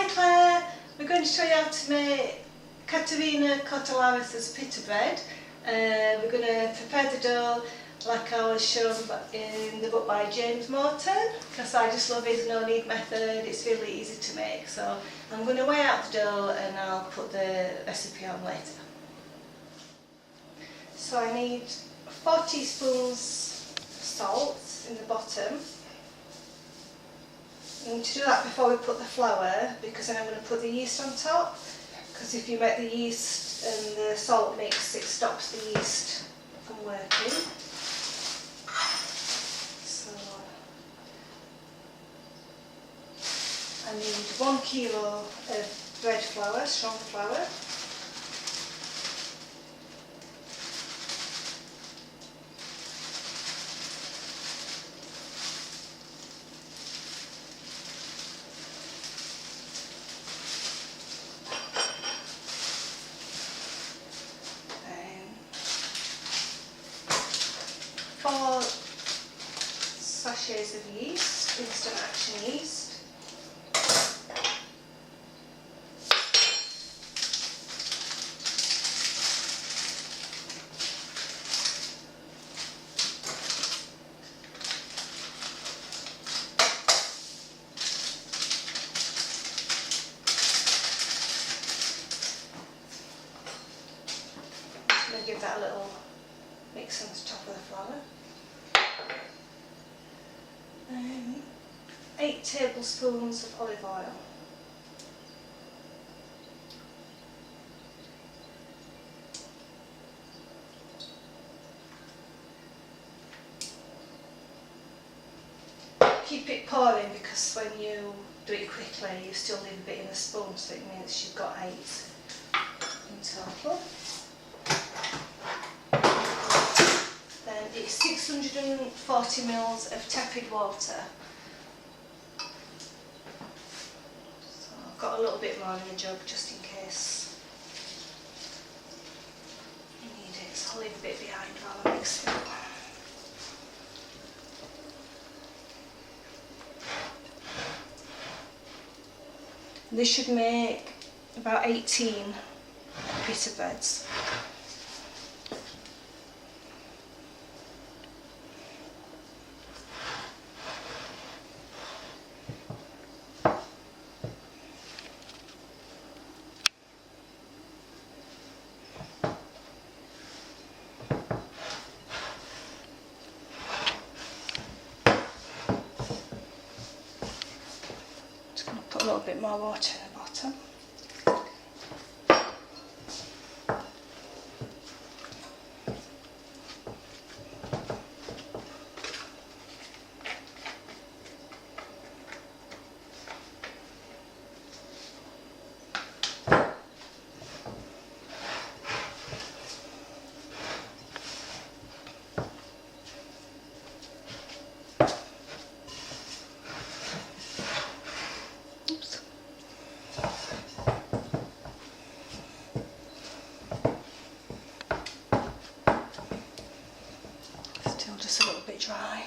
Hi Claire, we're going to show you how to make Caterina Cortalaris's Pita Bread. We're going to prepare the dough like I was shown in the book by James Morton, because I just love his no-knead method. It's really easy to make. So I'm going to weigh out the dough and I'll put the recipe on later. So I need 4 teaspoons salt in the bottom. I need to do that before we put the flour, because then I'm going to put the yeast on top, because if you make the yeast and the salt mix, it stops the yeast from working. So I need 1 kilo of bread flour, strong flour. Four sachets of yeast, instant action yeast. I'm just going to give that a little mix on the top of the flour. 8 tablespoons of olive oil. Keep it pouring, because when you do it quickly you still leave a bit in the spoon, so it means you've got 8 in total. Then it's 640 ml of tepid water. So I've got a little bit more in the jug just in case you need it, so I'll leave a bit behind while I mix it. This should make about 18 pita breads. Just going to put a little bit more water in the bottom. Just a little bit dry.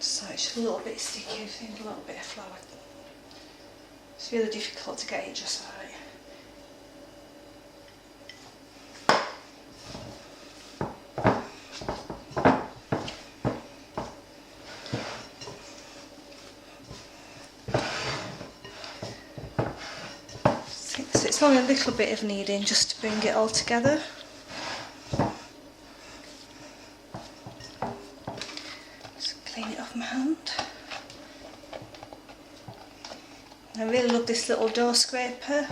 So it's just a little bit sticky, I think, a little bit of flour. It's really difficult to get it just right. So it's only a little bit of kneading just to bring it all together. I really love this little dough scraper.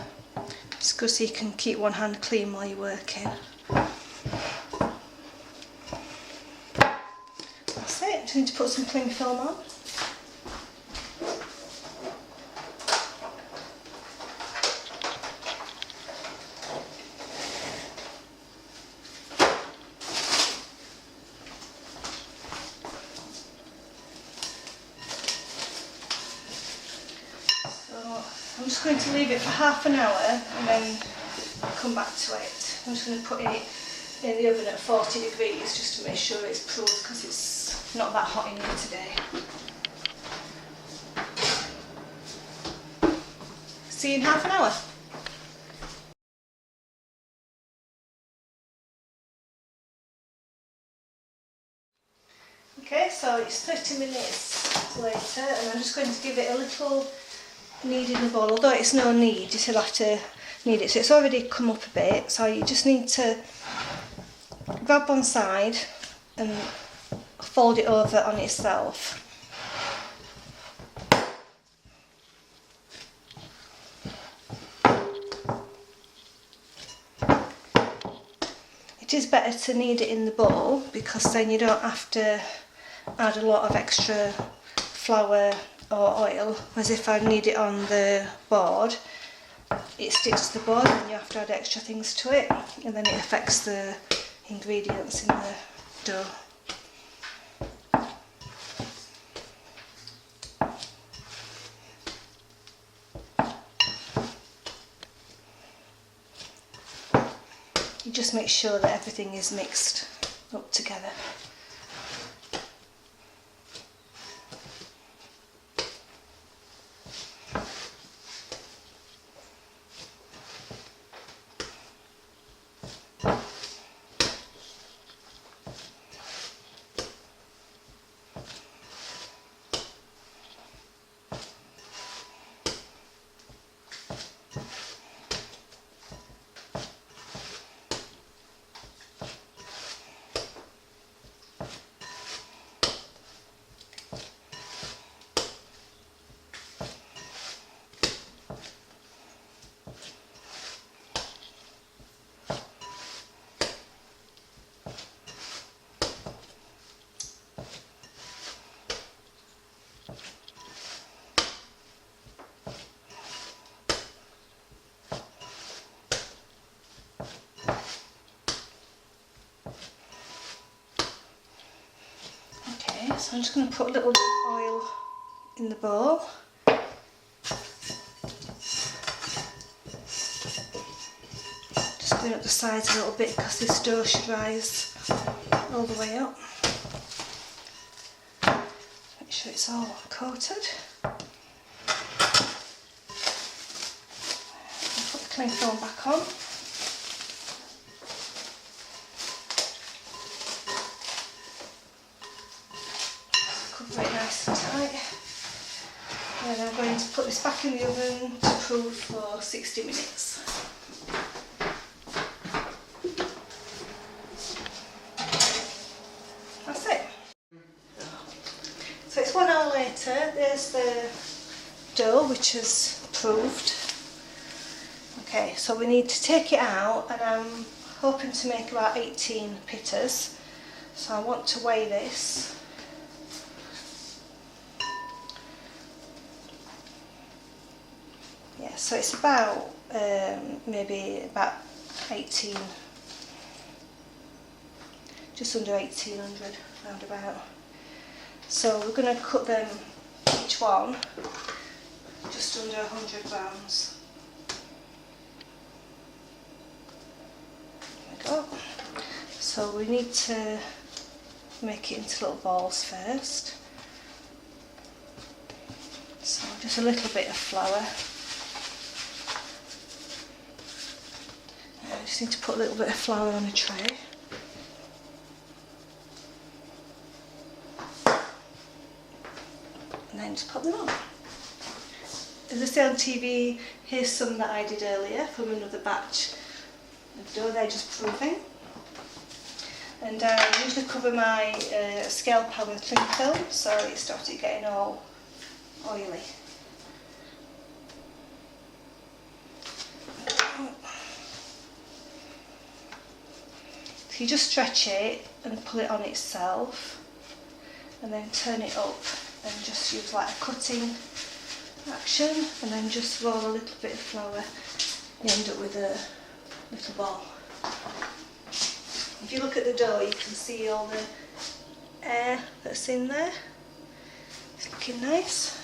It's good so you can keep one hand clean while you're working. That's it, just need to put some cling film on. I'm just going to leave it for half an hour and then come back to it. I'm just going to put it in the oven at 40 degrees just to make sure it's proof because it's not that hot in here today. See you in half an hour. Okay, so it's 30 minutes later and I'm just going to give it a little knead in the bowl. Although it's no knead, you still have to knead it. So it's already come up a bit, so you just need to grab one side and fold it over on itself. It is better to knead it in the bowl because then you don't have to add a lot of extra flour or oil, whereas if I knead it on the board it sticks to the board and you have to add extra things to it and then it affects the ingredients in the dough. You just make sure that everything is mixed up together. So I'm just going to put a little bit of oil in the bowl. Just going up the sides a little bit because this dough should rise all the way up. Make sure it's all coated. Put the cling film back on. Very nice and tight. And I'm going to put this back in the oven to cool for 60 minutes. That's it. So it's 1 hour later. There's the dough which is approved. Okay, so we need to take it out and I'm hoping to make about 18 pittas. So I want to weigh this. Yeah, so it's about maybe about 18, just under 1800 round about. So we're going to cut them each one just under 100 grams. There we go. So we need to make it into little balls first. So just a little bit of flour. I just need to put a little bit of flour on a tray. And then just pop them on. As I say on TV, here's some that I did earlier from another batch of dough. They're just proving. And I usually cover my scale pan with cling film so it started getting all oily. So you just stretch it and pull it on itself, and then turn it up and just use like a cutting action, and then just roll a little bit of flour. You end up with a little ball. If you look at the dough, you can see all the air that's in there. It's looking nice.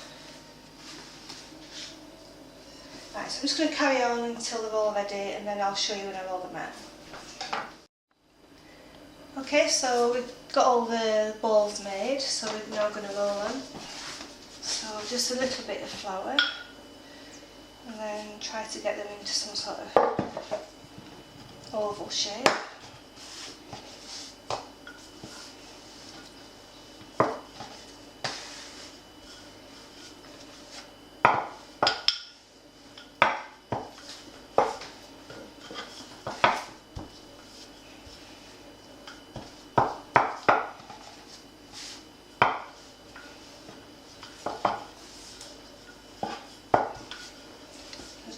Right, so I'm just going to carry on until they're all ready, and then I'll show you when I roll them out. Okay, so we've got all the balls made, so we're now going to roll them. So just a little bit of flour, and then try to get them into some sort of oval shape.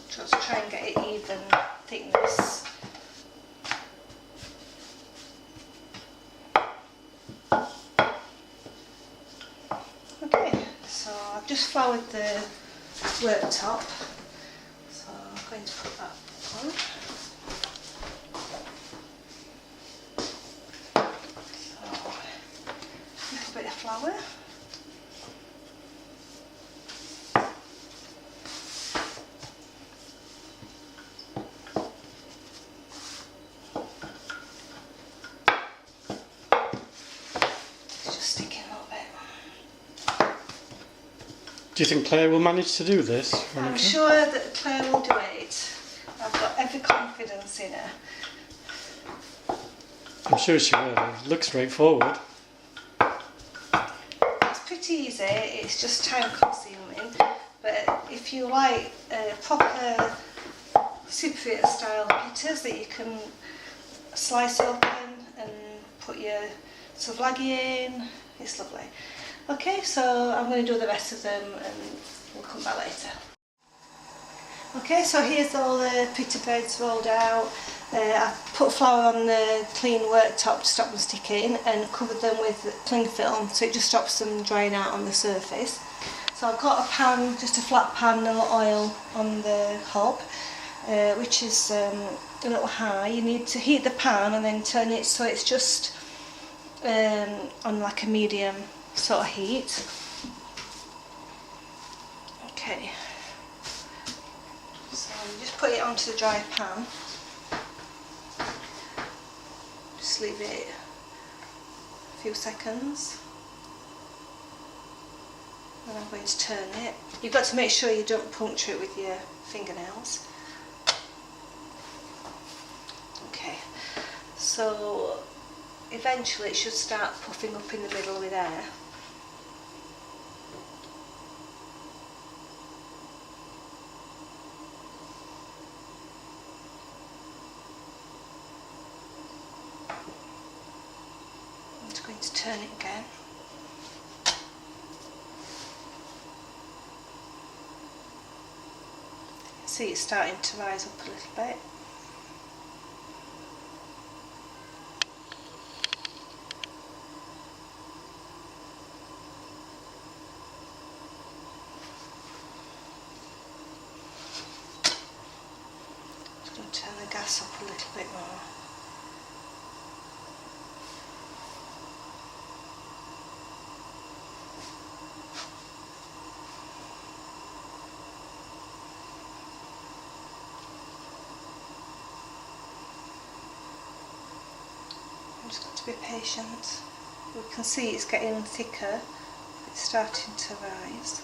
Just try and get it even thickness. Okay, so I've just floured the worktop, so I'm going to put that on. So, a little bit of flour. Do you think Claire will manage to do this? I'm sure that Claire will do it. I've got every confidence in her. I'm sure she will. It looks straightforward. It's pretty easy, it's just time consuming, but if you like proper superfruit style pitas that you can slice open and put your souvlaki in, it's lovely. Okay, so I'm going to do the rest of them and we'll come back later. Okay, so here's all the pita breads rolled out. I've put flour on the clean worktop to stop them sticking and covered them with cling film so it just stops them drying out on the surface. So I've got a pan, just a flat pan and a little oil on the hob, which is a little high. You need to heat the pan and then turn it so it's just on like a medium sort of heat. Okay, so you just put it onto the dry pan, just leave it a few seconds, and I'm going to turn it. You've got to make sure you don't puncture it with your fingernails. Okay, so eventually it should start puffing up in the middle with air. I'm just going to turn it again. See, it's starting to rise up a little bit. Just going to turn the gas up a little bit more. I've just got to be patient. We can see it's getting thicker, it's starting to rise.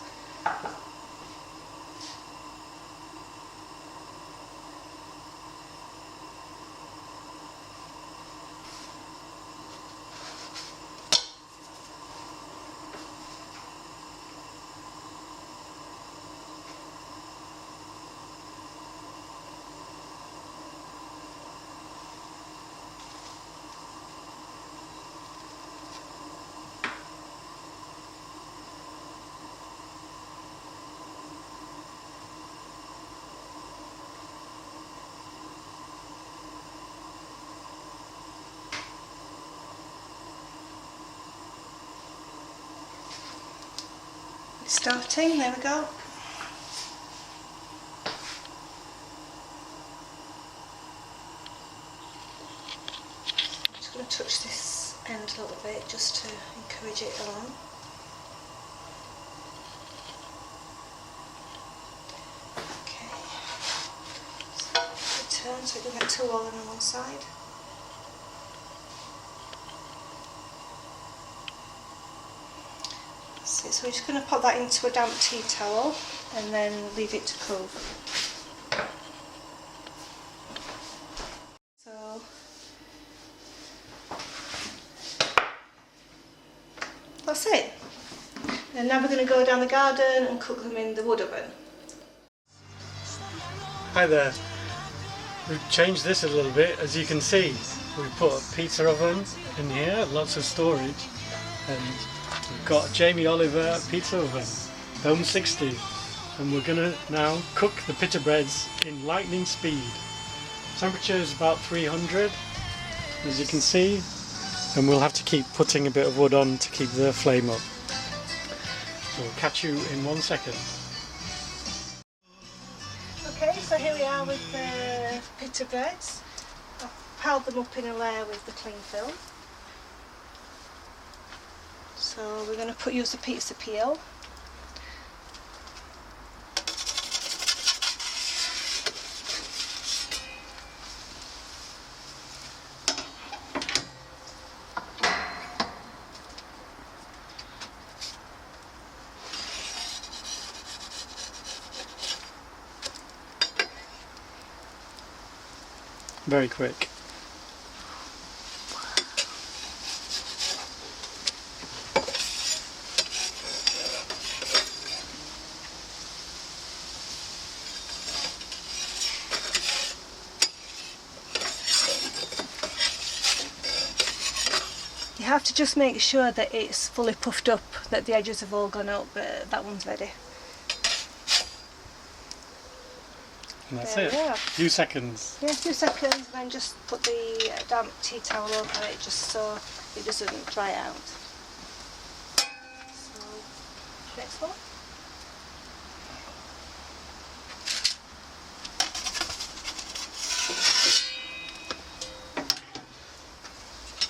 starting, there we go. I'm just going to touch this end a little bit just to encourage it along. Okay, so turn so it doesn't get too all on one side. So we're just going to put that into a damp tea towel and then leave it to cool. So that's it. And now we're going to go down the garden and cook them in the wood oven. Hi there. We've changed this a little bit. As you can see, we put a pizza oven in here, lots of storage, and we've got Jamie Oliver Pizza Oven, Dome60, and we're going to now cook the pita breads in lightning speed. Temperature is about 300, as you can see, and we'll have to keep putting a bit of wood on to keep the flame up. So we'll catch you in 1 second. Okay, so here we are with the pita breads. I've piled them up in a layer with the cling film. So we're going to use the pizza peel. Very quick. You have to just make sure that it's fully puffed up, that the edges have all gone up, but that one's ready. And that's There it. we are. Few seconds. Yeah, a few seconds, and then just put the damp tea towel over it just so it doesn't dry out. So, next one.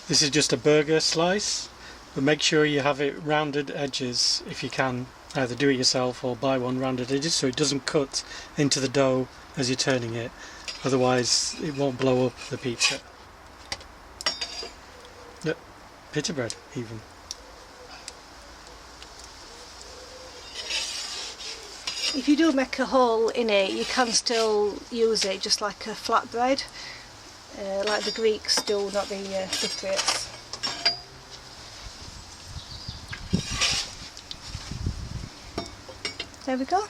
This is just a burger slice, but make sure you have it rounded edges if you can. Either do it yourself or buy one rounded edges so it doesn't cut into the dough as you're turning it. Otherwise it won't blow up the pizza. No, pita bread even. If you do make a hole in it, you can still use it just like a flatbread, like the Greeks do, not the Cypriots. There we go.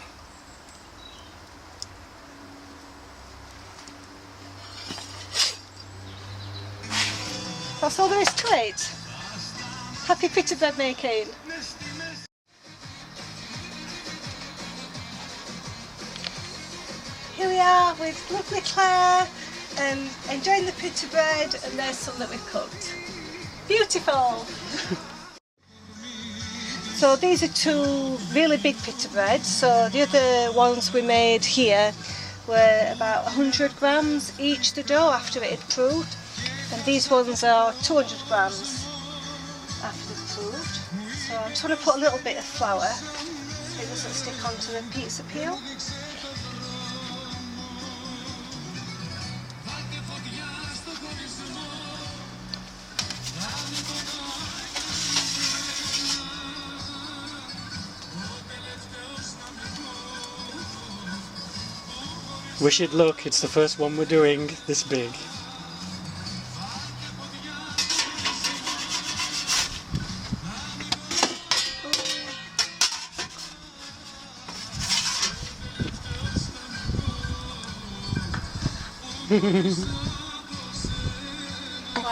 That's all there is to it. Happy pita bread making. Here we are with lovely Claire and enjoying the pita bread, and there's some that we've cooked. Beautiful! So these are two really big pita breads. So the other ones we made here were about 100 grams each, the dough, after it had proved. And these ones are 200 grams after they've proved. So I just want to put a little bit of flour so it doesn't stick onto the pizza peel. Wish it luck, it's the first one we're doing this big. That's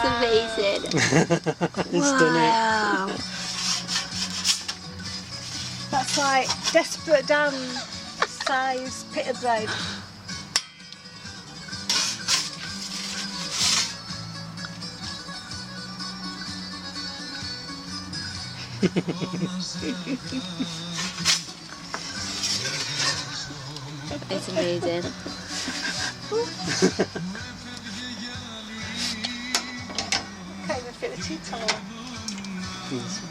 amazing. It's done it. That's like Desperate Dan size pita bread. It's amazing. Okay, let's get the tea towel. Yes.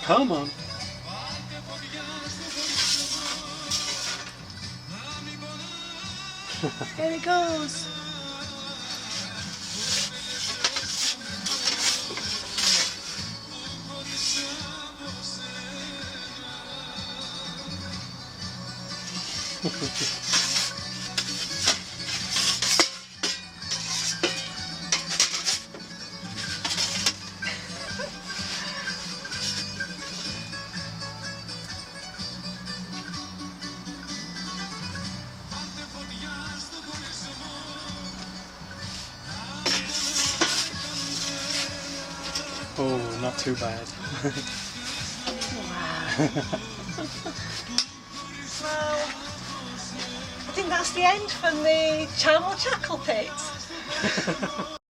Come on. Here it goes. Oh, not too bad. Well, I think that's the end from the charnel Jackal pit.